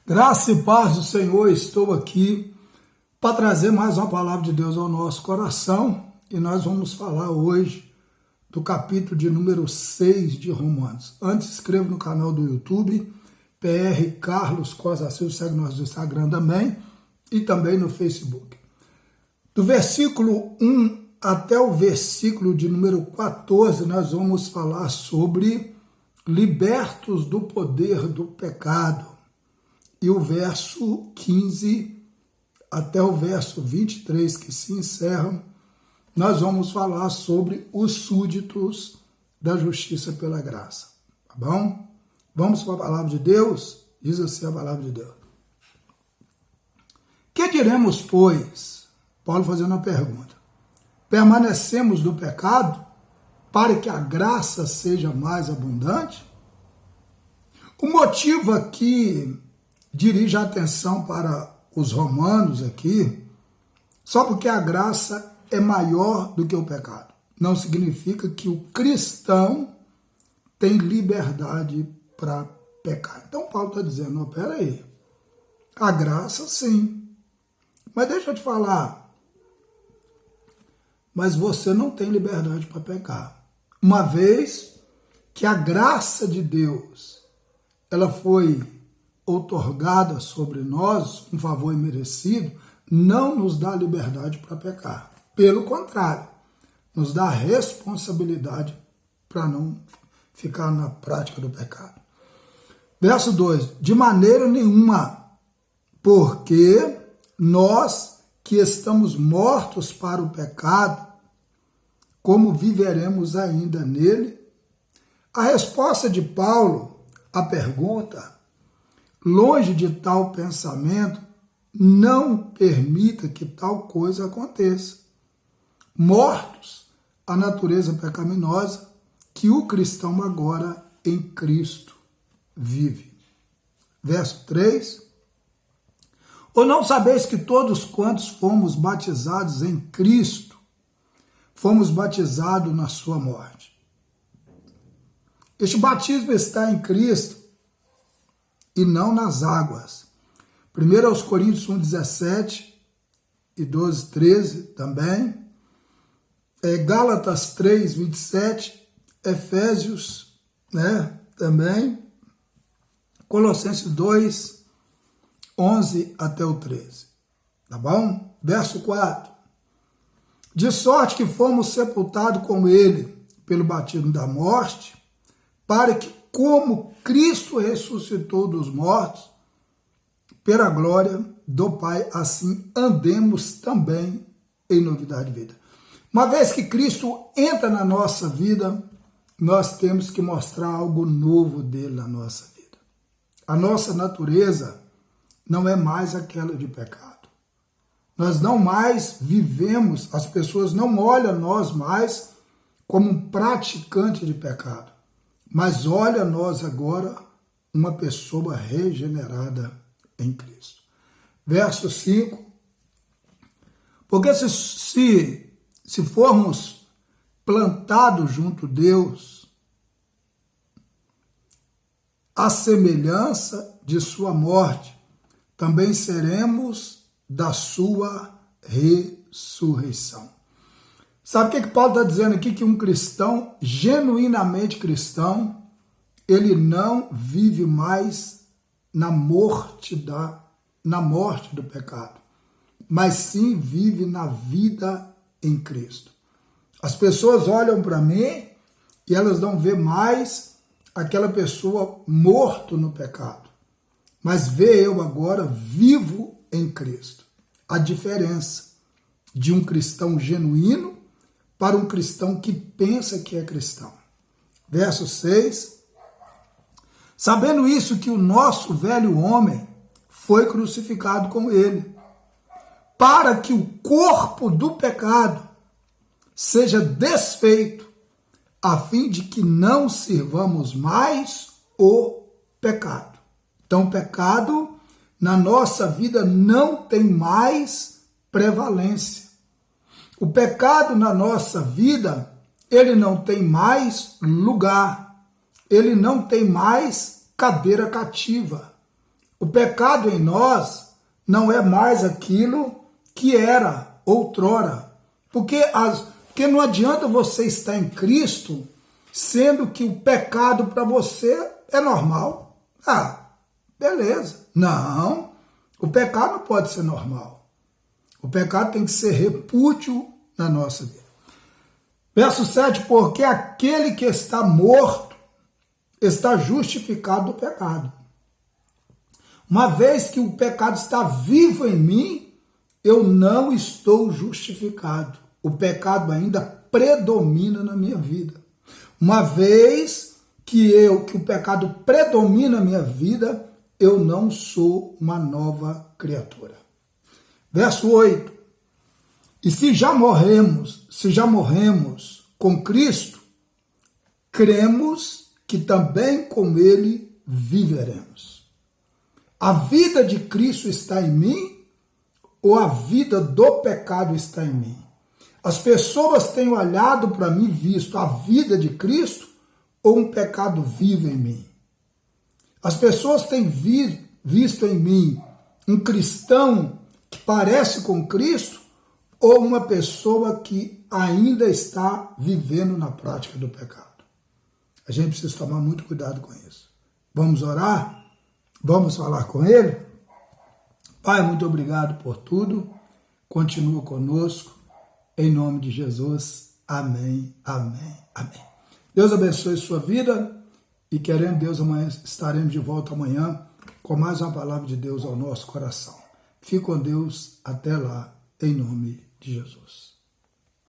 Graça e paz do Senhor, estou aqui para trazer mais uma palavra de Deus ao nosso coração e nós vamos falar hoje do capítulo de número 6 de Romanos. Antes, inscreva no canal do YouTube, PR Carlos Costa Silva, segue nós no Instagram também e também no Facebook. Do versículo 1 até o versículo de número 14, nós vamos falar sobre libertos do poder do pecado. E o verso 15 até o verso 23, que se encerram, nós vamos falar sobre os súditos da justiça pela graça. Tá bom? Vamos para a palavra de Deus? Diz assim a palavra de Deus. Que diremos, pois? Paulo fazendo a pergunta. Permanecemos no pecado para que a graça seja mais abundante? O motivo aqui dirige a atenção para os romanos aqui, só porque a graça é maior do que o pecado. Não significa que o cristão tem liberdade para pecar. Então Paulo está dizendo, não, peraí, a graça sim, mas deixa eu te falar, mas você não tem liberdade para pecar. Uma vez que a graça de Deus, ela foi outorgada sobre nós, um favor imerecido, não nos dá liberdade para pecar. Pelo contrário, nos dá responsabilidade para não ficar na prática do pecado. Verso 2, de maneira nenhuma, porque nós que estamos mortos para o pecado, como viveremos ainda nele? A resposta de Paulo à pergunta, longe de tal pensamento, não permita que tal coisa aconteça. Mortos à natureza pecaminosa que o cristão agora em Cristo vive. Verso 3. Ou não sabeis que todos quantos fomos batizados em Cristo, fomos batizados na sua morte? Este batismo está em Cristo e não nas águas. 1 Coríntios 1, 17 e 12, 13 também. Gálatas 3, 27. Efésios, também. Colossenses 2, 11 até o 13. Tá bom? Verso 4. De sorte que fomos sepultados com ele pelo batismo da morte, para que, como Cristo ressuscitou dos mortos, pela glória do Pai, assim andemos também em novidade de vida. Uma vez que Cristo entra na nossa vida, nós temos que mostrar algo novo dele na nossa vida. A nossa natureza não é mais aquela de pecado. Nós não mais vivemos, as pessoas não olham nós mais como um praticante de pecado. Mas olha nós agora, uma pessoa regenerada em Cristo. Verso 5. Porque se formos plantados junto a Deus, à semelhança de sua morte, também seremos da sua ressurreição. Sabe o que Paulo está dizendo aqui? Que um cristão, genuinamente cristão, ele não vive mais na morte do pecado, mas sim vive na vida em Cristo. As pessoas olham para mim e elas não vê mais aquela pessoa morto no pecado, mas vê eu agora vivo em Cristo. A diferença de um cristão genuíno para um cristão que pensa que é cristão. Verso 6. Sabendo isso, que o nosso velho homem foi crucificado com ele, para que o corpo do pecado seja desfeito, a fim de que não sirvamos mais o pecado. Então, o pecado na nossa vida não tem mais prevalência. O pecado na nossa vida, ele não tem mais lugar, ele não tem mais cadeira cativa. O pecado em nós não é mais aquilo que era outrora. Porque não adianta você estar em Cristo, sendo que o pecado para você é normal. Ah, beleza. Não, o pecado não pode ser normal. O pecado tem que ser repúdio na nossa vida. Verso 7, porque aquele que está morto está justificado do pecado. Uma vez que o pecado está vivo em mim, eu não estou justificado. O pecado ainda predomina na minha vida. Uma vez que o pecado predomina na minha vida, eu não sou uma nova criatura. Verso 8. E se já morremos com Cristo, cremos que também com ele viveremos. A vida de Cristo está em mim ou a vida do pecado está em mim? As pessoas têm olhado para mim e visto a vida de Cristo ou um pecado vivo em mim? As pessoas têm visto em mim um cristão que parece com Cristo ou uma pessoa que ainda está vivendo na prática do pecado? A gente precisa tomar muito cuidado com isso. Vamos orar? Vamos falar com Ele? Pai, muito obrigado por tudo. Continua conosco. Em nome de Jesus. Amém, amém, amém. Deus abençoe sua vida. E querendo Deus, amanhã estaremos de volta amanhã com mais uma palavra de Deus ao nosso coração. Fique com Deus. Até lá. Em nome de Jesus.